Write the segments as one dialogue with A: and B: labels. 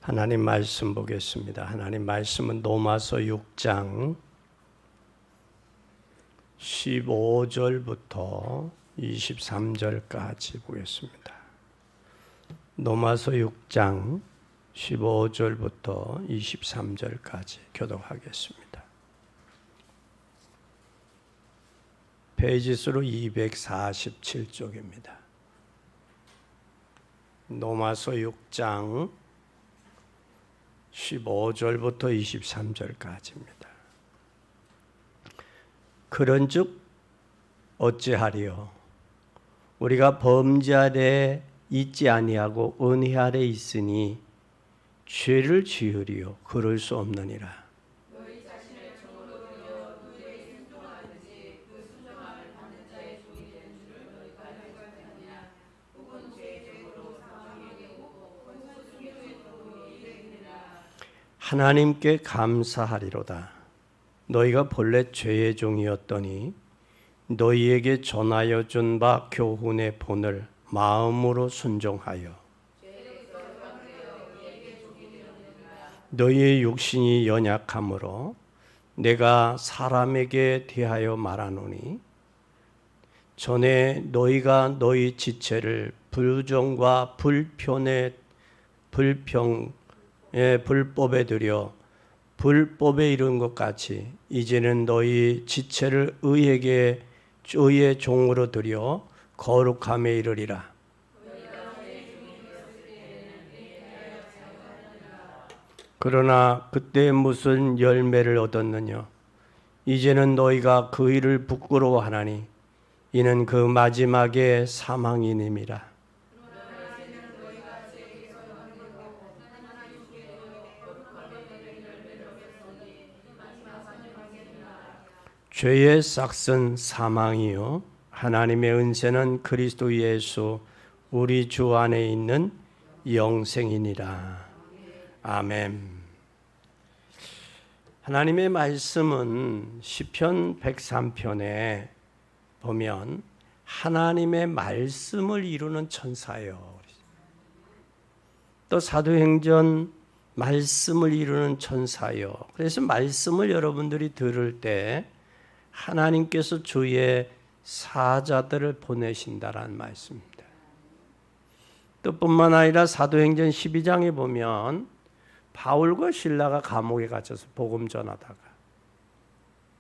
A: 하나님 말씀 보겠습니다. 하나님 말씀은 로마서 6장 15절부터 23절까지 보겠습니다. 로마서 6장 15절부터 23절까지 교독하겠습니다. 페이지 수로 247쪽입니다. 로마서 6장 15절부터 23절까지입니다. 그런즉 어찌하리요? 우리가 범죄 아래 있지 아니하고 은혜 아래 있으니 죄를 지으리요? 그럴 수 없느니라. 하나님께 감사하리로다. 너희가 본래 죄의 종이었더니 너희에게 전하여 준 바 교훈의 본을 마음으로 순종하여 너희의 육신이 연약함으로 내가 사람에게 대하여 말하노니 전에 너희가 너희 지체를 불정과 불법에 들여 불법에 이른 것 같이 이제는 너희 지체를 의의 종으로 들여 거룩함에 이르리라. 그러나 그때 무슨 열매를 얻었느냐? 이제는 너희가 그 일을 부끄러워하나니 이는 그 마지막에 사망이님이라. 죄의 싹은 사망이요 하나님의 은혜는 그리스도 예수 우리 주 안에 있는 영생이니라. 아멘. 하나님의 말씀은 시편 103편에 보면 하나님의 말씀을 이루는 천사요. 또 사도행전 말씀을 이루는 천사요. 그래서 말씀을 여러분들이 들을 때 하나님께서 주의 사자들을 보내신다라는 말씀입니다. 또 뿐만 아니라 사도행전 12장에 보면 바울과 실라가 감옥에 갇혀서 복음 전하다가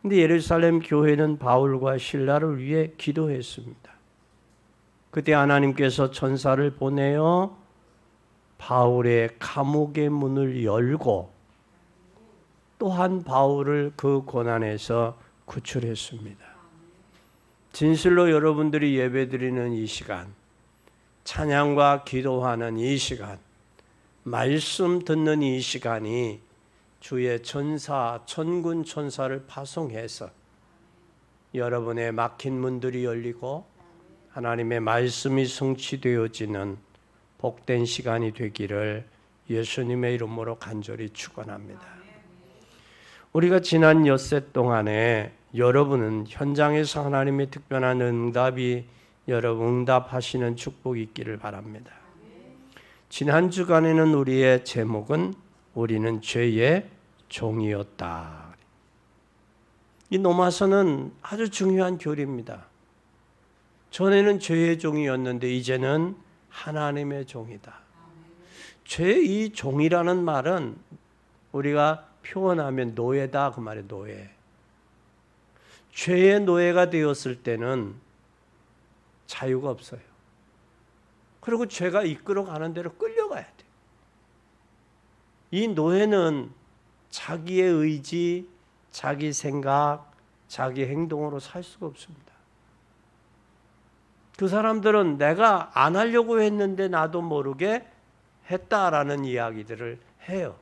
A: 근데 예루살렘 교회는 바울과 실라를 위해 기도했습니다. 그때 하나님께서 천사를 보내어 바울의 감옥의 문을 열고 또한 바울을 그 고난에서 구출했습니다. 진실로 여러분들이 예배드리는 이 시간, 찬양과 기도하는 이 시간, 말씀 듣는 이 시간이 주의 천사, 천군 천사를 파송해서 여러분의 막힌 문들이 열리고 하나님의 말씀이 성취되어지는 복된 시간이 되기를 예수님의 이름으로 간절히 축원합니다. 우리가 지난 엿새 동안에 여러분은 현장에서 하나님의 특별한 여러분 응답하시는 축복이 있기를 바랍니다. 지난 주간에는 우리의 제목은 우리는 죄의 종이었다. 이 로마서는 아주 중요한 교리입니다. 전에는 죄의 종이었는데 이제는 하나님의 종이다. 죄의 이 종이라는 말은 우리가 표현하면 노예다 그 말이에요. 노예. 죄의 노예가 되었을 때는 자유가 없어요. 그리고 죄가 이끌어가는 대로 끌려가야 돼요. 이 노예는 자기의 의지, 자기 생각, 자기 행동으로 살 수가 없습니다. 그 사람들은 내가 안 하려고 했는데 나도 모르게 했다라는 이야기들을 해요.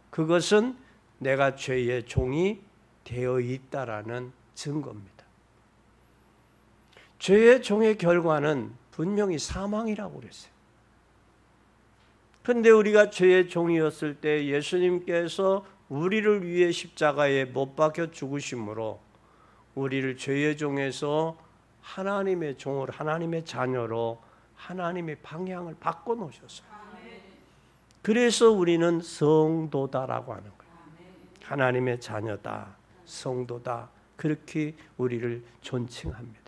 A: 그것은 내가 죄의 종이 되어 있다라는 증거입니다. 죄의 종의 결과는 분명히 사망이라고 그랬어요. 그런데 우리가 죄의 종이었을 때 예수님께서 우리를 위해 십자가에 못 박혀 죽으심으로 우리를 죄의 종에서 하나님의 종으로, 하나님의 자녀로 하나님의 방향을 바꿔놓으셨어요. 그래서 우리는 성도다라고 하는 거예요. 하나님의 자녀다, 성도다, 그렇게 우리를 존칭합니다.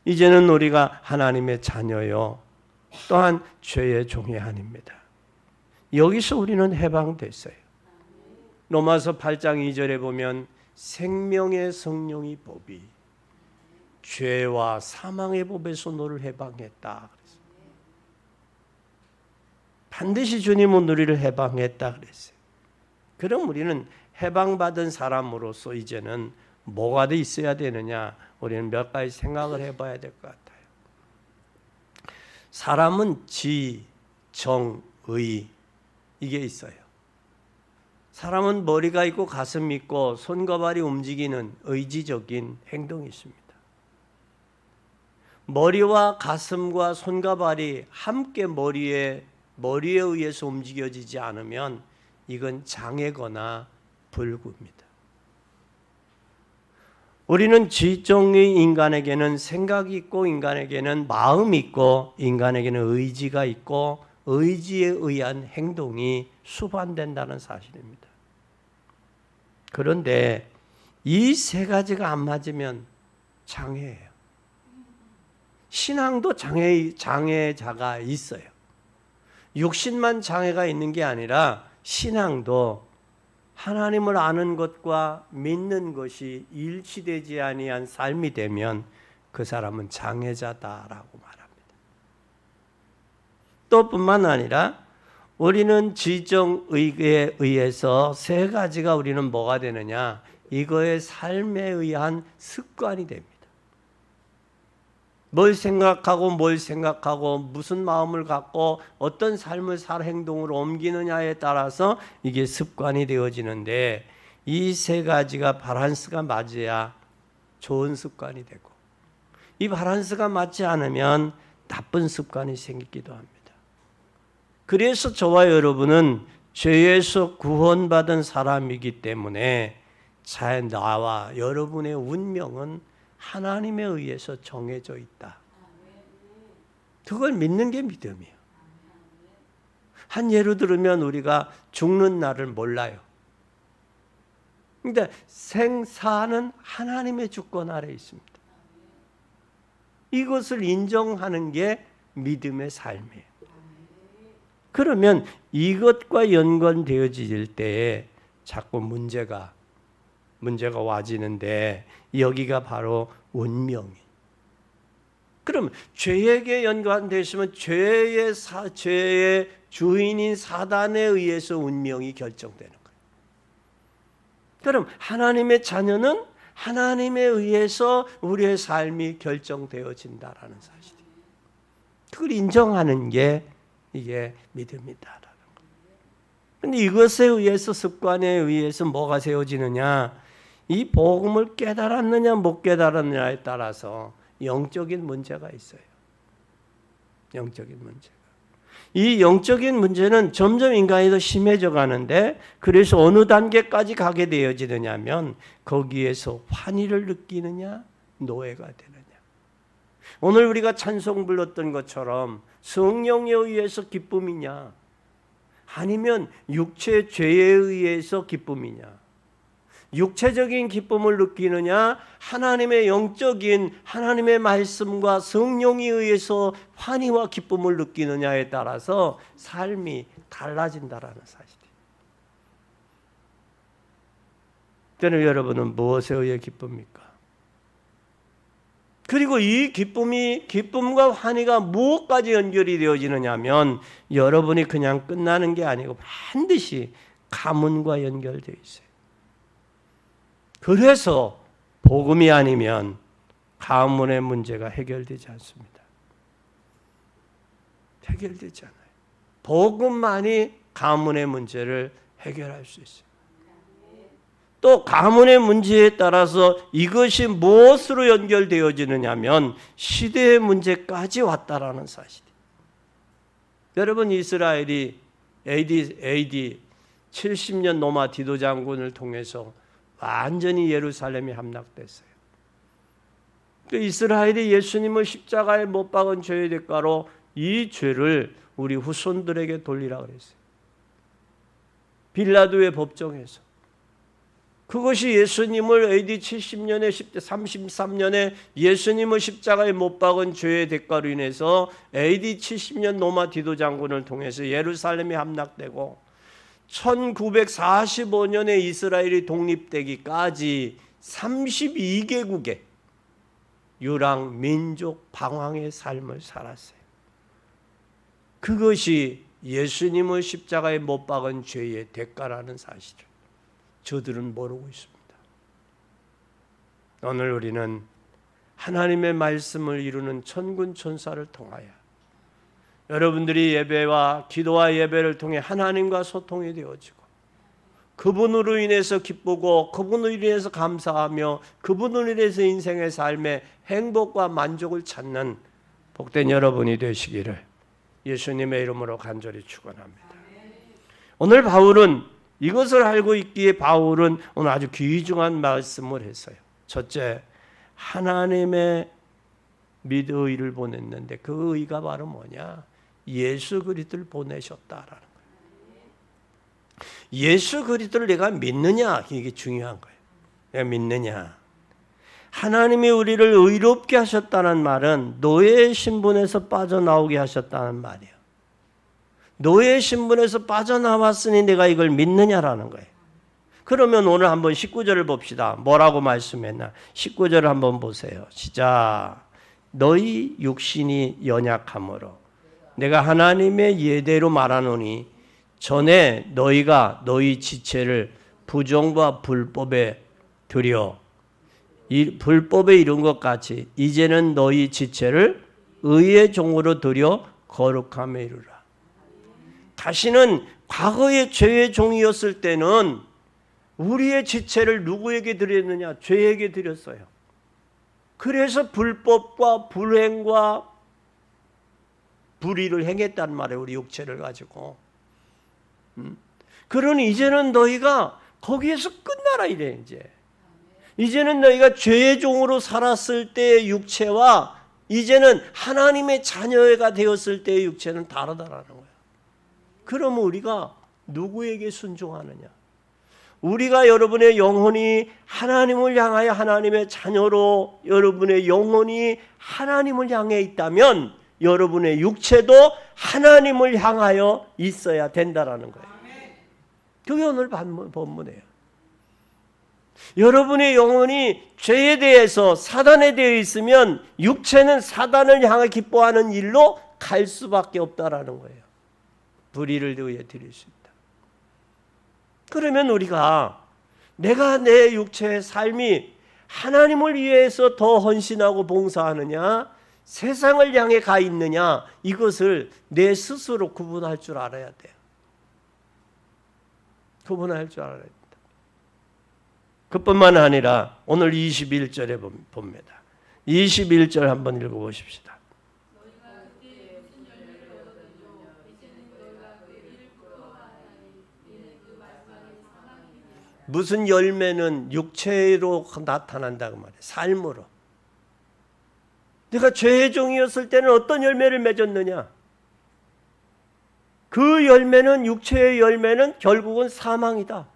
A: 이제는 우리가 하나님의 자녀요, 또한 죄의 종이 아닙니다. 여기서 우리는 해방됐어요. 로마서 8장 2절에 보면 생명의 성령이 법이 죄와 사망의 법에서 너를 해방했다. 반드시 주님은 우리를 해방했다 그랬어요. 그럼 우리는 해방받은 사람으로서 이제는 뭐가 돼 있어야 되느냐? 우리는 몇 가지 생각을 해봐야 될 것 같아요. 사람은 지, 정, 의 이게 있어요. 사람은 머리가 있고 가슴이 있고 손과 발이 움직이는 의지적인 행동이 있습니다. 머리와 가슴과 손과 발이 함께 머리에 의해서 움직여지지 않으면 이건 장애거나 불구입니다. 우리는 지정의 인간에게는 생각이 있고 인간에게는 마음이 있고 인간에게는 의지가 있고 의지에 의한 행동이 수반된다는 사실입니다. 그런데 이 세 가지가 안 맞으면 장애예요. 신앙도 장애자가 있어요. 육신만 장애가 있는 게 아니라 신앙도 하나님을 아는 것과 믿는 것이 일치되지 아니한 삶이 되면 그 사람은 장애자다라고 말합니다. 또 뿐만 아니라 우리는 지정의에 의해서 세 가지가 우리는 뭐가 되느냐? 이거의 삶에 의한 습관이 됩니다. 뭘 생각하고 무슨 마음을 갖고 어떤 삶을 살 행동으로 옮기느냐에 따라서 이게 습관이 되어지는데 이 세 가지가 밸런스가 맞아야 좋은 습관이 되고 이 밸런스가 맞지 않으면 나쁜 습관이 생기기도 합니다. 그래서 저와 여러분은 죄에서 구원받은 사람이기 때문에 나와 여러분의 운명은 하나님에 의해서 정해져 있다. 그걸 믿는 게 믿음이에요. 한 예로 들으면 우리가 죽는 날을 몰라요. 그런데 생사는 하나님의 주권 아래에 있습니다. 이것을 인정하는 게 믿음의 삶이에요. 그러면 이것과 연관되어질 때에 자꾸 문제가 와지는데 여기가 바로 운명이. 그럼 죄에게 연관되시면 죄의 주인인 사단에 의해서 운명이 결정되는 거예요. 그럼 하나님의 자녀는 하나님에 의해서 우리의 삶이 결정되어진다라는 사실이에요. 그걸 인정하는 게 이게 믿음이다라는 거예요. 그런데 이것에 의해서 습관에 의해서 뭐가 세워지느냐? 이 복음을 깨달았느냐 못 깨달았느냐에 따라서 영적인 문제가 있어요. 영적인 문제가. 이 영적인 문제는 점점 인간이 더 심해져 가는데 그래서 어느 단계까지 가게 되어지느냐면 거기에서 환희를 느끼느냐 노예가 되느냐. 오늘 우리가 찬송 불렀던 것처럼 성령에 의해서 기쁨이냐 아니면 육체 죄에 의해서 기쁨이냐. 육체적인 기쁨을 느끼느냐 하나님의 영적인 하나님의 말씀과 성령에 의해서 환희와 기쁨을 느끼느냐에 따라서 삶이 달라진다라는 사실이에요. 그러나 여러분은 무엇에 의해 기쁩니까? 그리고 이 기쁨과 환희가 무엇까지 연결이 되어지느냐 하면 여러분이 그냥 끝나는 게 아니고 반드시 가문과 연결되어 있어요. 그래서 복음이 아니면 가문의 문제가 해결되지 않습니다. 해결되지 않아요. 복음만이 가문의 문제를 해결할 수 있어요. 또 가문의 문제에 따라서 이것이 무엇으로 연결되어지느냐면 시대의 문제까지 왔다라는 사실이에요. 여러분 이스라엘이 AD 70년 노마 디도 장군을 통해서 완전히 예루살렘이 함락됐어요. 이스라엘이 예수님을 십자가에 못 박은 죄의 대가로 이 죄를 우리 후손들에게 돌리라 그랬어요. 빌라도의 법정에서. 그것이 예수님을 AD 70년에 33년에 예수님을 십자가에 못 박은 죄의 대가로 인해서 AD 70년 로마 디도 장군을 통해서 예루살렘이 함락되고 1945년에 이스라엘이 독립되기까지 32개국의 유랑 민족 방황의 삶을 살았어요. 그것이 예수님을 십자가에 못 박은 죄의 대가라는 사실을 저들은 모르고 있습니다. 오늘 우리는 하나님의 말씀을 이루는 천군 천사를 통하여 여러분들이 예배와 기도와 예배를 통해 하나님과 소통이 되어지고 그분으로 인해서 기쁘고 그분으로 인해서 감사하며 그분으로 인해서 인생의 삶의 행복과 만족을 찾는 복된 여러분이 되시기를 예수님의 이름으로 간절히 축원합니다. 오늘 바울은 이것을 알고 있기에 바울은 오늘 아주 귀중한 말씀을 했어요. 첫째, 하나님의 믿음의 의를 보냈는데 그 의가 바로 뭐냐? 예수 그리스도를 보내셨다라는 거예요. 예수 그리스도를 내가 믿느냐? 이게 중요한 거예요. 내가 믿느냐? 하나님이 우리를 의롭게 하셨다는 말은 노예의 신분에서 빠져나오게 하셨다는 말이에요. 노예의 신분에서 빠져나왔으니 내가 이걸 믿느냐라는 거예요. 그러면 오늘 한번 19절을 봅시다. 뭐라고 말씀했나? 19절을 한번 보세요. 시작. 너희 육신이 연약함으로 내가 하나님의 예대로 말하노니 전에 너희가 너희 지체를 부정과 불법에 들여 불법에 이룬 것 같이 이제는 너희 지체를 의의 종으로 들여 거룩함에 이르라. 다시는 과거의 죄의 종이었을 때는 우리의 지체를 누구에게 드렸느냐? 죄에게 드렸어요. 그래서 불법과 불행과 불의를 행했단 말이에요. 우리 육체를 가지고. 그러니 이제는 너희가 거기에서 끝나라 이래 이제. 이제는 너희가 죄의 종으로 살았을 때의 육체와 이제는 하나님의 자녀가 되었을 때의 육체는 다르다라는 거예요. 그러면 우리가 누구에게 순종하느냐? 우리가 여러분의 영혼이 하나님을 향하여 하나님의 자녀로 여러분의 영혼이 하나님을 향해 있다면 여러분의 육체도 하나님을 향하여 있어야 된다라는 거예요. 그게 오늘 본문이에요. 여러분의 영혼이 죄에 대해서 사단에 대해 있으면 육체는 사단을 향해 기뻐하는 일로 갈 수밖에 없다라는 거예요. 불의를 의해 드릴 수 있다. 그러면 우리가 내가 내 육체의 삶이 하나님을 위해서 더 헌신하고 봉사하느냐 세상을 향해 가 있느냐 이것을 내 스스로 구분할 줄 알아야 돼요. 구분할 줄 알아야 됩니다. 그뿐만 아니라 오늘 21절에 봅니다. 21절 한번 읽어보십시다. 무슨 열매는 육체로 나타난다고 말해요. 삶으로. 내가 죄의 종이었을 때는 어떤 열매를 맺었느냐? 그 열매는 육체의 열매는 결국은 사망이다.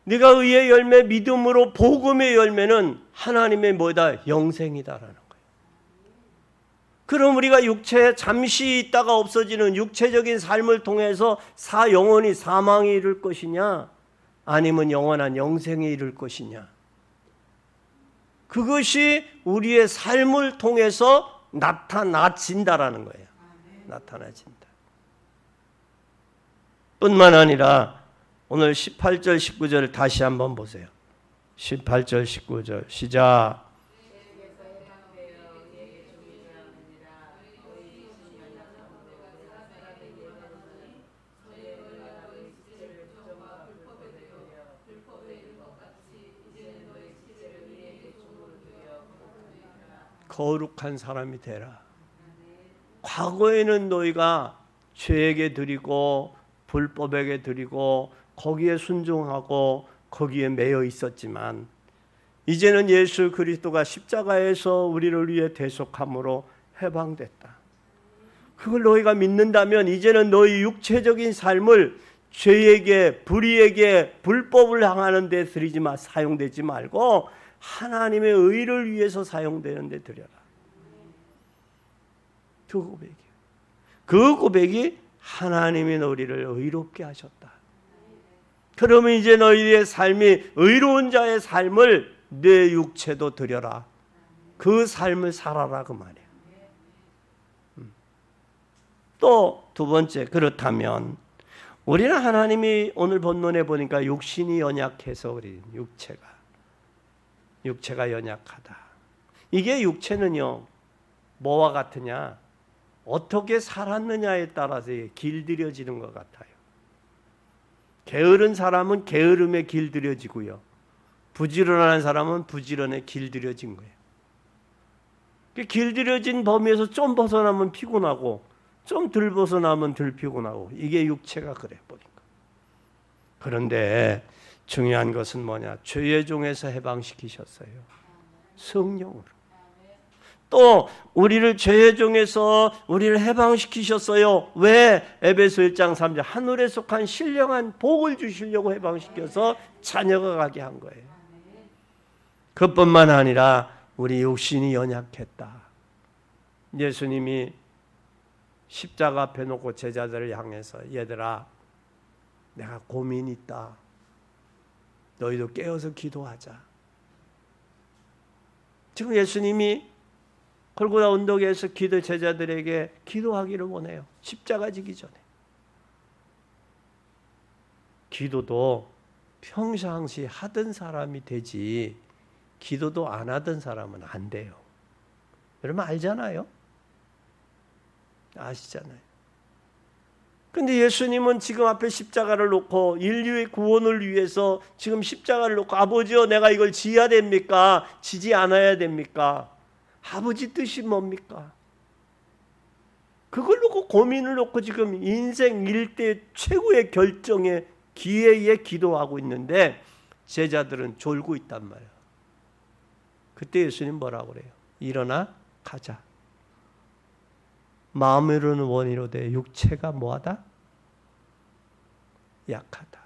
A: 네가 의의 열매, 믿음으로 복음의 열매는 하나님의 뭐다? 영생이다라는 거예요. 그럼 우리가 육체에 잠시 있다가 없어지는 육체적인 삶을 통해서 영원히 사망에 이를 것이냐? 아니면 영원한 영생에 이를 것이냐? 그것이 우리의 삶을 통해서 나타나진다라는 거예요. 나타나진다. 뿐만 아니라 오늘 18절 19절을 다시 한번 보세요. 18절 19절 시작. 거룩한 사람이 되라. 과거에는 너희가 죄에게 드리고 불법에게 드리고 거기에 순종하고 거기에 매여 있었지만 이제는 예수 그리스도가 십자가에서 우리를 위해 대속함으로 해방됐다. 그걸 너희가 믿는다면 이제는 너희 육체적인 삶을 죄에게, 불의에게, 불법을 향하는 데 사용되지 말고 하나님의 의를 위해서 사용되는 데 드려라. 그 고백이 하나님이 너희를 의롭게 하셨다. 그러면 이제 너희의 삶이 의로운 자의 삶을 내 육체도 드려라. 그 삶을 살아라 그 말이에요. 또 두 번째, 그렇다면 우리는 하나님이 오늘 본문에 보니까 육신이 연약해서 우리 육체가 연약하다. 이게 육체는요 뭐와 같으냐? 어떻게 살았느냐에 따라서 길들여지는 것 같아요. 게으른 사람은 게으름에 길들여지고요. 부지런한 사람은 부지런에 길들여진 거예요. 길들여진 범위에서 좀 벗어나면 피곤하고 좀 덜 벗어나면 덜 피곤하고 이게 육체가 그래 보니까. 그런데 중요한 것은 뭐냐? 죄의 종에서 해방시키셨어요. 성령으로. 또 우리를 죄의 종에서 우리를 해방시키셨어요. 왜? 에베소 1장 3절 하늘에 속한 신령한 복을 주시려고 해방시켜서 자녀가 가게 한 거예요. 그뿐만 아니라 우리 육신이 연약했다. 예수님이 십자가 앞에 놓고 제자들을 향해서 얘들아 내가 고민이 있다. 너희도 깨어서 기도하자. 지금 예수님이 골고다 언덕에서 제자들에게 기도하기를 원해요. 십자가 지기 전에. 기도도 평상시 하던 사람이 되지 기도도 안 하던 사람은 안 돼요. 여러분 알잖아요? 아시잖아요. 근데 예수님은 지금 앞에 십자가를 놓고 인류의 구원을 위해서 지금 십자가를 놓고 아버지여 내가 이걸 지어야 됩니까? 지지 않아야 됩니까? 아버지 뜻이 뭡니까? 그걸 놓고 고민을 놓고 지금 인생 일대 최고의 결정의 기회에 기도하고 있는데 제자들은 졸고 있단 말이에요. 그때 예수님 뭐라고 그래요? 일어나 가자. 마음으로는 원이로되 육체가 뭐하다? 약하다.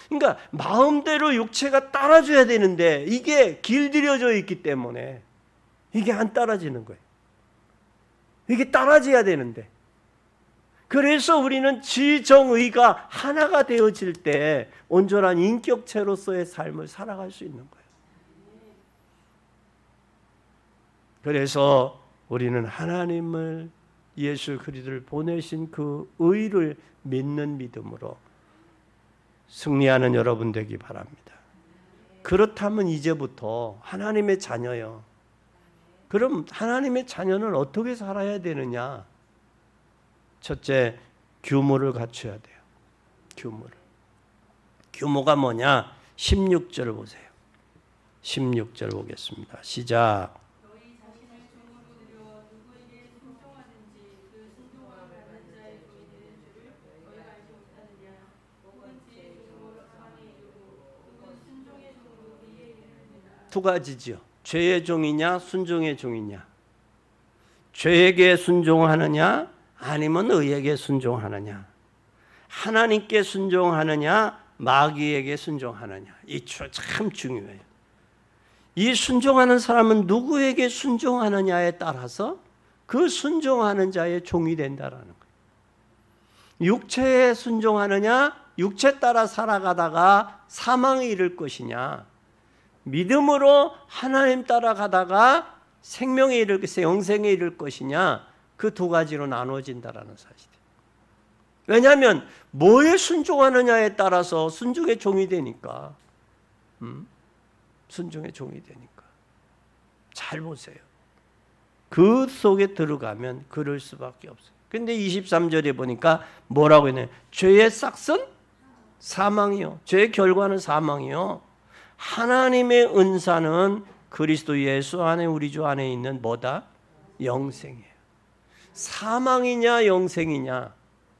A: 그러니까 마음대로 육체가 따라줘야 되는데 이게 길들여져 있기 때문에 이게 안 따라지는 거예요. 이게 따라져야 되는데 그래서 우리는 지정의가 하나가 되어질 때 온전한 인격체로서의 삶을 살아갈 수 있는 거예요. 그래서 우리는 하나님을 예수 그리스도를 보내신 그 의를 믿는 믿음으로 승리하는 여러분 되기 바랍니다. 그렇다면 이제부터 하나님의 자녀요. 그럼 하나님의 자녀는 어떻게 살아야 되느냐? 첫째, 규모를 갖춰야 돼요. 규모가 뭐냐? 16절 보세요. 16절 보겠습니다. 시작. 두 가지죠. 죄의 종이냐 순종의 종이냐. 죄에게 순종하느냐 아니면 의에게 순종하느냐. 하나님께 순종하느냐 마귀에게 순종하느냐. 이 참 중요해요. 이 순종하는 사람은 누구에게 순종하느냐에 따라서 그 순종하는 자의 종이 된다라는 거예요. 육체에 순종하느냐 육체 따라 살아가다가 사망에 이를 것이냐 믿음으로 하나님 따라가다가 생명에 이를 것이냐 영생에 이를 것이냐 그 두 가지로 나눠진다라는 사실이에요. 왜냐하면 뭐에 순종하느냐에 따라서 순종의 종이 되니까 순종의 종이 되니까 잘 보세요. 그 속에 들어가면 그럴 수밖에 없어요. 근데 23절에 보니까 뭐라고 했나요? 죄의 싹은 사망이요. 죄의 결과는 사망이요. 하나님의 은사는 그리스도 예수 안에 우리 주 안에 있는 뭐다? 영생이에요. 사망이냐 영생이냐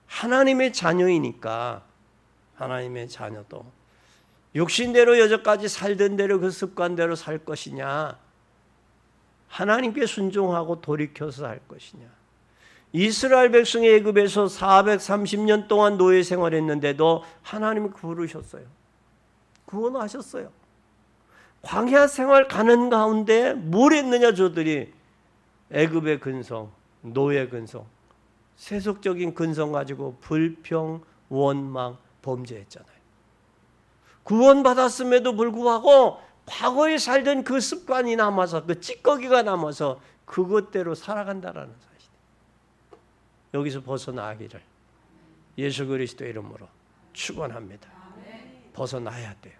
A: 하나님의 자녀이니까 하나님의 자녀도 육신대로 여태까지 살던 대로 그 습관대로 살 것이냐 하나님께 순종하고 돌이켜서 할 것이냐? 이스라엘 백성이 애굽에서 430년 동안 노예 생활했는데도 하나님이 부르셨어요. 구원하셨어요. 광야 생활 가는 가운데 뭘 했느냐 저들이? 애굽의 근성, 노예 근성, 세속적인 근성 가지고 불평, 원망, 범죄했잖아요. 구원받았음에도 불구하고 과거에 살던 그 습관이 남아서 그 찌꺼기가 남아서 그것대로 살아간다라는 사실. 여기서 벗어나기를 예수 그리스도 이름으로 축원합니다. 벗어나야 돼요.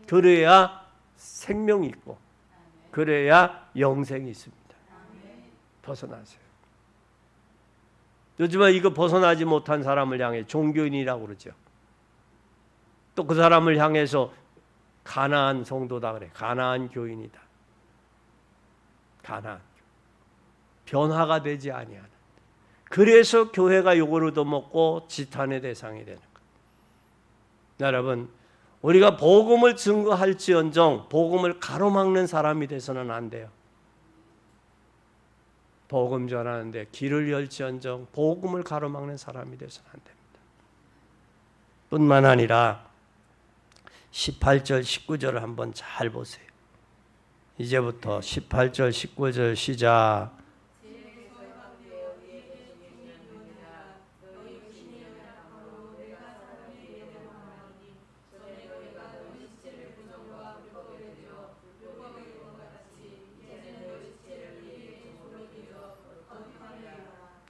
A: 그래야 생명이 있고 그래야 영생이 있습니다. 벗어나세요. 요즘에 이거 벗어나지 못한 사람을 향해 종교인이라고 그러죠. 또 그 사람을 향해서 가나안 성도다 그래. 가나안 교인이다. 가나안. 변화가 되지 아니하는. 그래서 교회가 요걸 얻어먹고 지탄의 대상이 되는 거예요. 여러분, 우리가 복음을 증거할지언정 복음을 가로막는 사람이 돼서는 안 돼요. 복음 전하는데 길을 열지언정 복음을 가로막는 사람이 돼서는 안 됩니다. 뿐만 아니라 18절 19절을 한번 잘 보세요. 이제부터 18절 19절 시작.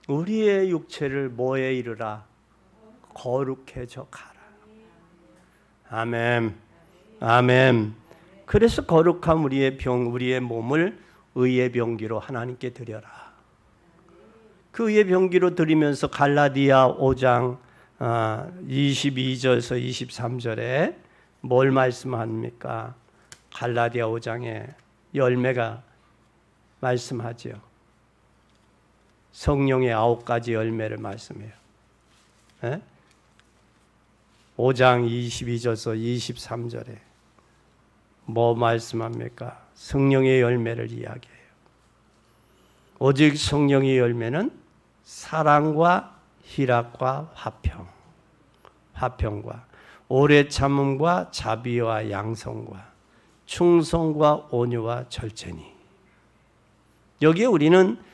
A: 우리의 육체를 뭐에 이르라? 거룩해져 가라. 아멘. 아멘. 그래서 거룩한 우리의 몸을 의의 병기로 하나님께 드려라. 그 의의 병기로 드리면서 갈라디아 5장 22절에서 23절에 뭘 말씀합니까? 갈라디아 5장에 열매가 말씀하죠. 성령의 9가지 열매를 말씀해요. 5장 22절에서 23절에 뭐 말씀합니까? 성령의 열매를 이야기해요. 오직 성령의 열매는 사랑과 희락과 화평과 오래 참음과 자비와 양성과 충성과 온유와 절제니. 여기에 우리는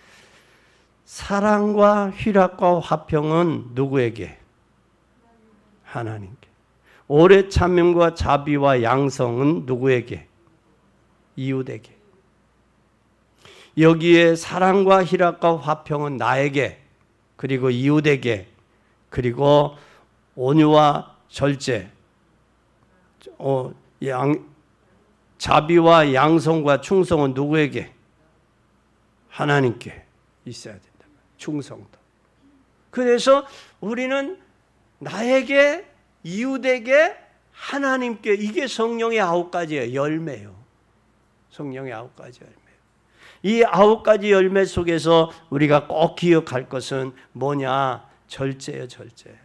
A: 사랑과 희락과 화평은 누구에게? 하나님께. 오래 참음과 자비와 양성은 누구에게? 이웃에게. 여기에 사랑과 희락과 화평은 나에게, 그리고 이웃에게, 그리고 온유와 절제, 자비와 양성과 충성은 누구에게? 하나님께 있어야 된다. 충성도. 그래서 우리는 나에게, 이웃에게, 하나님께, 이게 성령의 9가지의 열매예요. 성령의 9가지 열매. 이 9가지 열매 속에서 우리가 꼭 기억할 것은 뭐냐? 절제예요, 절제.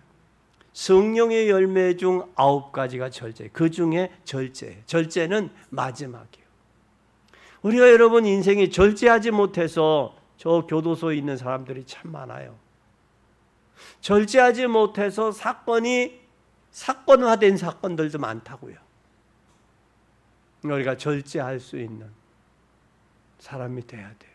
A: 성령의 열매 중 9가지가 절제. 그 중에 절제. 절제는 마지막이에요. 우리가 여러분 인생이 절제하지 못해서 저 교도소에 있는 사람들이 참 많아요. 절제하지 못해서 사건화된 사건들도 많다고요. 우리가 절제할 수 있는 사람이 돼야 돼요.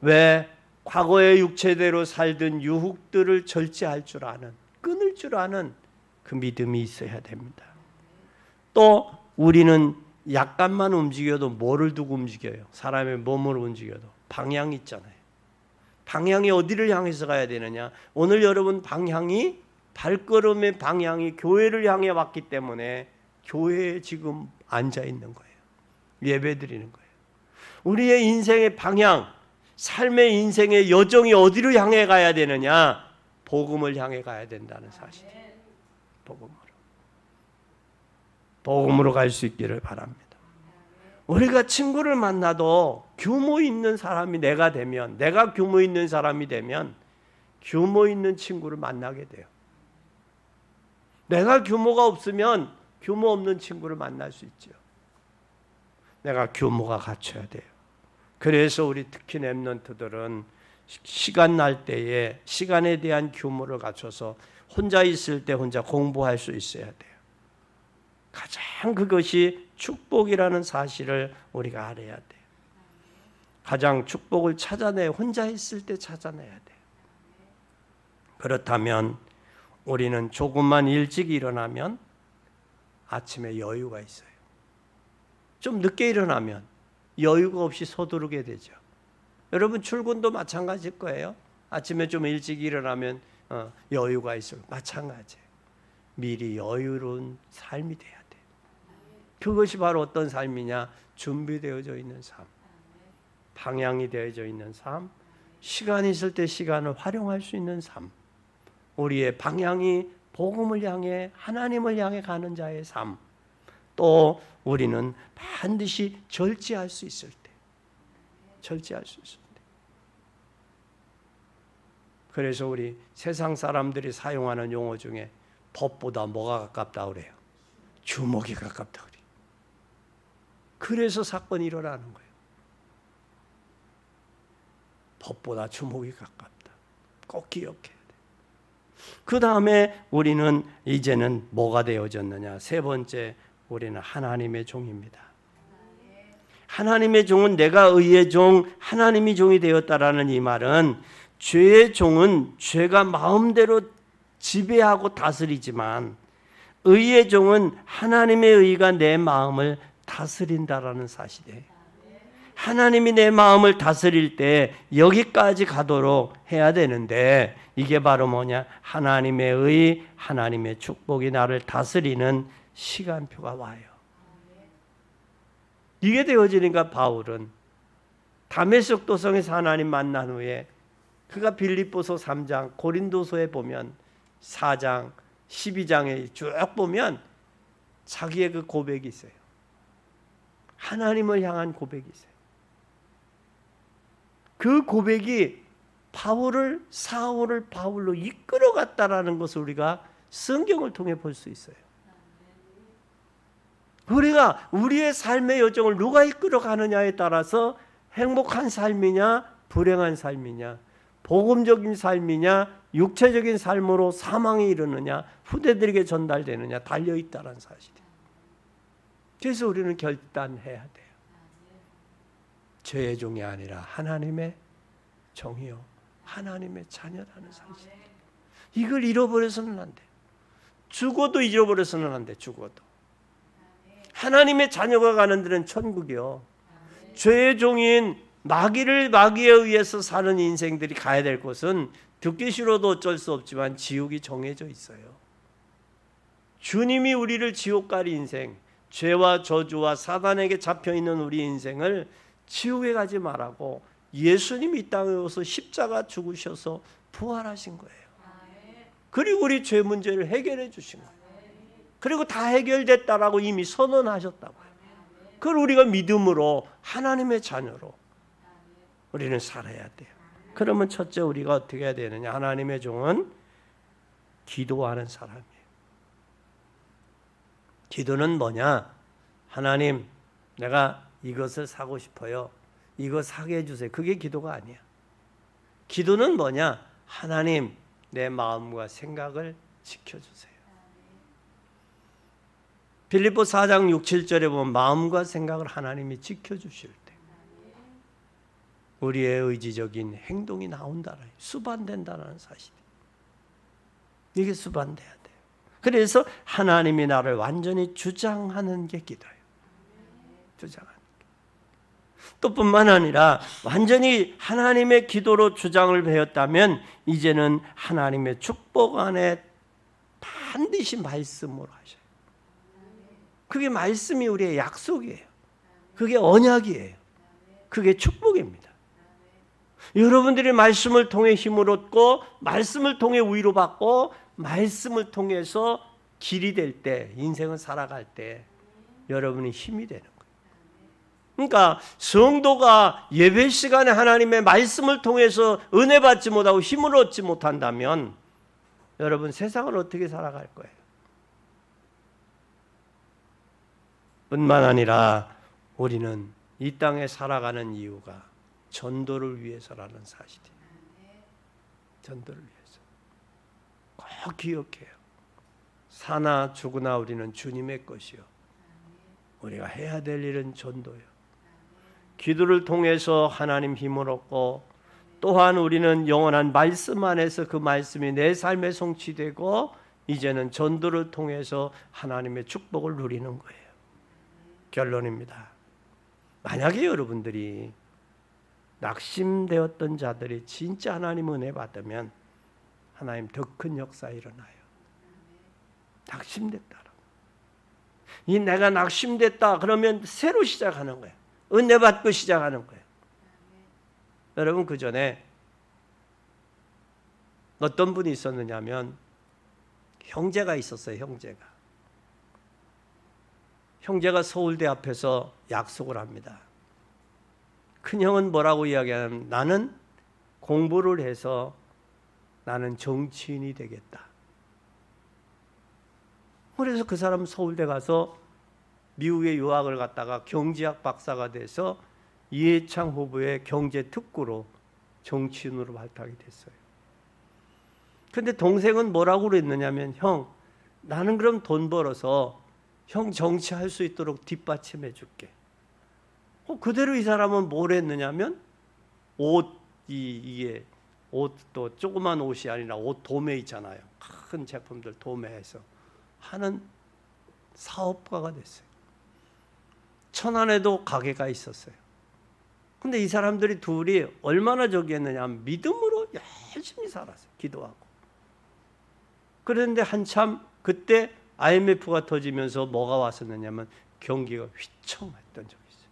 A: 왜? 과거의 육체대로 살던 유혹들을 절제할 줄 아는, 끊을 줄 아는 그 믿음이 있어야 됩니다. 또 우리는 약간만 움직여도 뭐를 두고 움직여요? 사람의 몸을 움직여도 방향이 있잖아요. 방향이 어디를 향해서 가야 되느냐? 오늘 여러분 방향이, 발걸음의 방향이 교회를 향해 왔기 때문에 교회에 지금 앉아 있는 거예요. 예배 드리는 거예요. 우리의 인생의 방향, 삶의 인생의 여정이 어디로 향해 가야 되느냐? 복음을 향해 가야 된다는 사실이에요. 복음으로 갈 수 있기를 바랍니다. 우리가 친구를 만나도 규모 있는 사람이 내가 되면, 내가 규모 있는 사람이 되면 규모 있는 친구를 만나게 돼요. 내가 규모가 없으면 규모 없는 친구를 만날 수 있죠. 내가 규모가 갖춰야 돼요. 그래서 우리 특히 렘넌트들은 시간 날 때에 시간에 대한 규모를 갖춰서 혼자 있을 때 혼자 공부할 수 있어야 돼요. 가장 그것이 축복이라는 사실을 우리가 알아야 돼요. 가장 축복을 찾아내야, 혼자 있을 때 찾아내야 돼요. 그렇다면 우리는 조금만 일찍 일어나면 아침에 여유가 있어요. 좀 늦게 일어나면 여유가 없이 서두르게 되죠. 여러분 출근도 마찬가지일 거예요. 아침에 좀 일찍 일어나면 여유가 있어요. 마찬가지예요. 미리 여유로운 삶이 돼야 돼요. 그것이 바로 어떤 삶이냐? 준비되어져 있는 삶, 방향이 되어져 있는 삶, 시간이 있을 때 시간을 활용할 수 있는 삶, 우리의 방향이 복음을 향해 하나님을 향해 가는 자의 삶, 또 우리는 반드시 절제할 수 있을 때, 절제할 수 있을 때. 그래서 우리 세상 사람들이 사용하는 용어 중에 법보다 뭐가 가깝다 그래요? 주먹이 가깝다 그래요. 그래서 사건이 일어나는 거예요. 법보다 주먹이 가깝다. 꼭 기억해야 돼요. 그 다음에 우리는 이제는 뭐가 되어졌느냐? 세 번째, 우리는 하나님의 종입니다. 하나님의 종은 내가 의의 종, 하나님이 종이 되었다라는 이 말은 죄의 종은 죄가 마음대로 지배하고 다스리지만 의의 종은 하나님의 의가 내 마음을 다스린다라는 사실이에요. 하나님이 내 마음을 다스릴 때 여기까지 가도록 해야 되는데 이게 바로 뭐냐? 하나님의 의, 하나님의 축복이 나를 다스리는 시간표가 와요. 이게 되어지니까 바울은 다메섹 도성에서 하나님 만난 후에 그가 빌립보서 3장, 고린도서에 보면 4장, 12장에 쭉 보면 자기의 그 고백이 있어요. 하나님을 향한 고백이 있어요. 그 고백이 사울을 바울로 이끌어갔다라는 것을 우리가 성경을 통해 볼 수 있어요. 우리가 우리의 삶의 여정을 누가 이끌어가느냐에 따라서 행복한 삶이냐 불행한 삶이냐, 복음적인 삶이냐 육체적인 삶으로 사망에 이르느냐 후대들에게 전달되느냐 달려있다는 사실이에요. 그래서 우리는 결단해야 돼요. 죄의 종이 아니라 하나님의 종이요 하나님의 자녀라는 사실. 이걸 잃어버려서는 안 돼요. 죽어도 잃어버려서는 안 돼. 죽어도 하나님의 자녀가 가는 데는 천국이요. 죄의 종인 마귀에 의해서 사는 인생들이 가야 될 곳은 듣기 싫어도 어쩔 수 없지만 지옥이 정해져 있어요. 주님이 우리를 지옥 갈 인생, 죄와 저주와 사단에게 잡혀있는 우리 인생을 지옥에 가지 말라고 예수님이 이 땅에 오셔서 십자가 죽으셔서 부활하신 거예요. 그리고 우리 죄 문제를 해결해 주신 거예요. 그리고 다 해결됐다라고 이미 선언하셨다고요. 그걸 우리가 믿음으로 하나님의 자녀로 우리는 살아야 돼요. 그러면 첫째 우리가 어떻게 해야 되느냐? 하나님의 종은 기도하는 사람이에요. 기도는 뭐냐? 하나님, 내가 이것을 사고 싶어요. 이거 사게 해주세요. 그게 기도가 아니야. 기도는 뭐냐? 하나님, 내 마음과 생각을 지켜주세요. 빌립보 4장 6, 7절에 보면 마음과 생각을 하나님이 지켜주실 때 우리의 의지적인 행동이 나온다는, 수반된다는 사실이에요. 이게 수반돼야 돼요. 그래서 하나님이 나를 완전히 주장하는 게 기도예요. 주장하는 게. 또 뿐만 아니라 완전히 하나님의 기도로 주장을 배웠다면 이제는 하나님의 축복 안에 반드시 말씀으로 하셔요. 그게 말씀이 우리의 약속이에요. 그게 언약이에요. 그게 축복입니다. 여러분들이 말씀을 통해 힘을 얻고 말씀을 통해 위로받고 말씀을 통해서 길이 될 때, 인생을 살아갈 때 여러분이 힘이 되는 거예요. 그러니까 성도가 예배 시간에 하나님의 말씀을 통해서 은혜 받지 못하고 힘을 얻지 못한다면 여러분 세상을 어떻게 살아갈 거예요? 뿐만 아니라 우리는 이 땅에 살아가는 이유가 전도를 위해서라는 사실이에요. 전도를 위해서. 꼭 기억해요. 사나 죽으나 우리는 주님의 것이요. 우리가 해야 될 일은 전도요. 기도를 통해서 하나님 힘을 얻고 또한 우리는 영원한 말씀 안에서 그 말씀이 내 삶에 성취되고 이제는 전도를 통해서 하나님의 축복을 누리는 거예요. 결론입니다. 만약에 여러분들이 낙심되었던 자들이 진짜 하나님 은혜 받으면 하나님 더 큰 역사 일어나요. 낙심됐다. 이 내가 낙심됐다 그러면 새로 시작하는 거예요. 은혜 받고 시작하는 거예요. 여러분 그 전에 어떤 분이 있었느냐면 형제가 있었어요. 형제가 서울대 앞에서 약속을 합니다. 큰형은 뭐라고 이야기하냐면 나는 공부를 해서 나는 정치인이 되겠다. 그래서 그 사람 서울대 가서 미국에 유학을 갔다가 경제학 박사가 돼서 이해창 후보의 경제특구로 정치인으로 발탁이 됐어요. 근데 동생은 뭐라고 그랬느냐면 형 나는 그럼 돈 벌어서 형 정치할 수 있도록 뒷받침해 줄게. 그대로 이 사람은 뭘 했느냐면 이게 옷도 조그만 옷이 아니라 옷 도매 있잖아요. 큰 제품들 도매해서 하는 사업가가 됐어요. 천안에도 가게가 있었어요. 근데 이 사람들이 둘이 얼마나 저기 했느냐 믿음으로 열심히 살았어요. 기도하고. 그런데 한참 그때 IMF가 터지면서 뭐가 왔었느냐면 경기가 휘청했던 적이 있어요.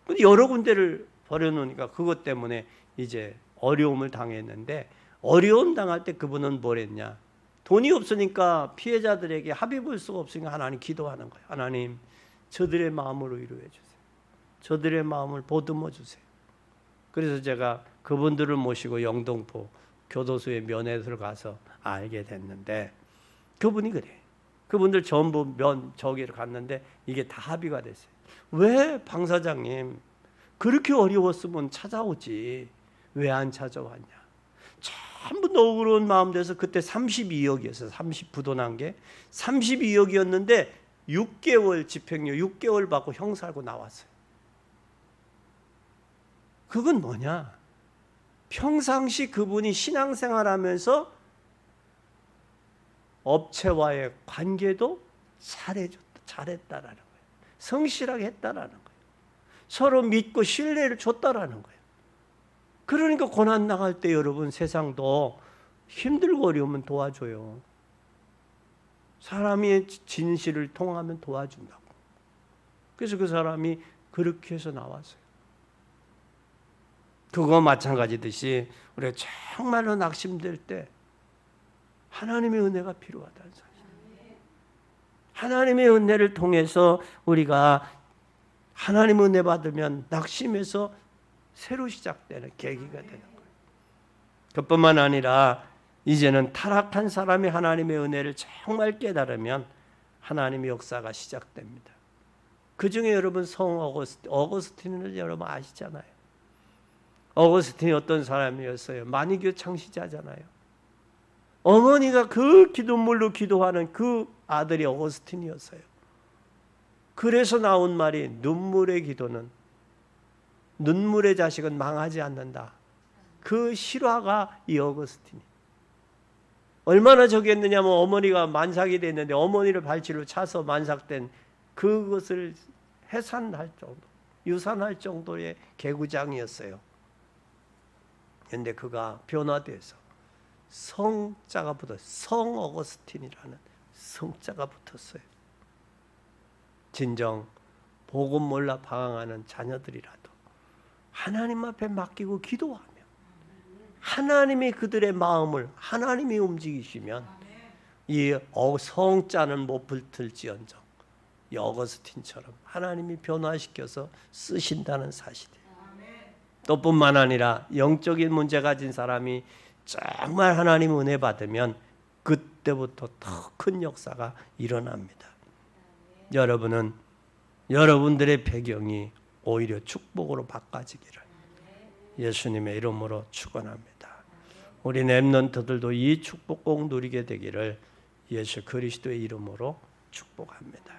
A: 근데 여러 군데를 버려놓으니까 그것 때문에 이제 어려움을 당했는데 어려움 당할 때 그분은 뭘 했냐. 돈이 없으니까 피해자들에게 합의 볼 수가 없으니까 하나님 기도하는 거예요. 하나님 저들의 마음으로 위로해 주세요. 저들의 마음을 보듬어 주세요. 그래서 제가 그분들을 모시고 영등포 교도소에 면회를 가서 알게 됐는데 그분이 그래요. 그분들 전부 저기를 갔는데 이게 다 합의가 됐어요. 왜 방 사장님 그렇게 어려웠으면 찾아오지 왜 안 찾아왔냐. 전부 너그러운 마음 돼서 그때 32억이었어요. 30부도 난 게 32억이었는데 6개월 집행유예 6개월 받고 형사하고 나왔어요. 그건 뭐냐? 평상시 그분이 신앙생활하면서 업체와의 관계도 잘했다라는 거예요. 성실하게 했다라는 거예요. 서로 믿고 신뢰를 줬다라는 거예요. 그러니까 고난 당할 때 여러분 세상도 힘들고 어려우면 도와줘요. 사람이 진실을 통하면 도와준다고. 그래서 그 사람이 그렇게 해서 나왔어요. 그거 마찬가지듯이 우리가 정말로 낙심될 때 하나님의 은혜가 필요하다는 사실. 하나님의 은혜를 통해서 우리가 하나님의 은혜 받으면 낙심해서 새로 시작되는 계기가 되는 거예요. 그뿐만 아니라 이제는 타락한 사람이 하나님의 은혜를 정말 깨달으면 하나님의 역사가 시작됩니다. 그 중에 여러분 성 어거스틴을 여러분 아시잖아요. 어거스틴이 어떤 사람이었어요? 만이교 창시자잖아요. 어머니가 그 기도물로 기도하는 그 아들이 어거스틴이었어요. 그래서 나온 말이 눈물의 기도는 눈물의 자식은 망하지 않는다. 그 실화가 이 어거스틴이. 얼마나 저기 했느냐면 어머니가 만삭이 됐는데 어머니를 발치로 차서 만삭된 그것을 해산할 정도, 유산할 정도의 개구장이었어요. 그런데 그가 변화돼서 성자가 붙었어요. 성 어거스틴이라는 성자가 붙었어요. 진정 복음 몰라 방황하는 자녀들이라도 하나님 앞에 맡기고 기도하며 하나님이 그들의 마음을 하나님이 움직이시면 이 성자는 못 붙을지언정 이 어거스틴처럼 하나님이 변화시켜서 쓰신다는 사실이에요. 또 뿐만 아니라 영적인 문제 가진 사람이 정말 하나님 은혜 받으면 그때부터 더 큰 역사가 일어납니다. 여러분은 여러분들의 배경이 오히려 축복으로 바꿔지기를 예수님의 이름으로 축원합니다. 우리 렘넌트들도 이 축복 꼭 누리게 되기를 예수 그리스도의 이름으로 축복합니다.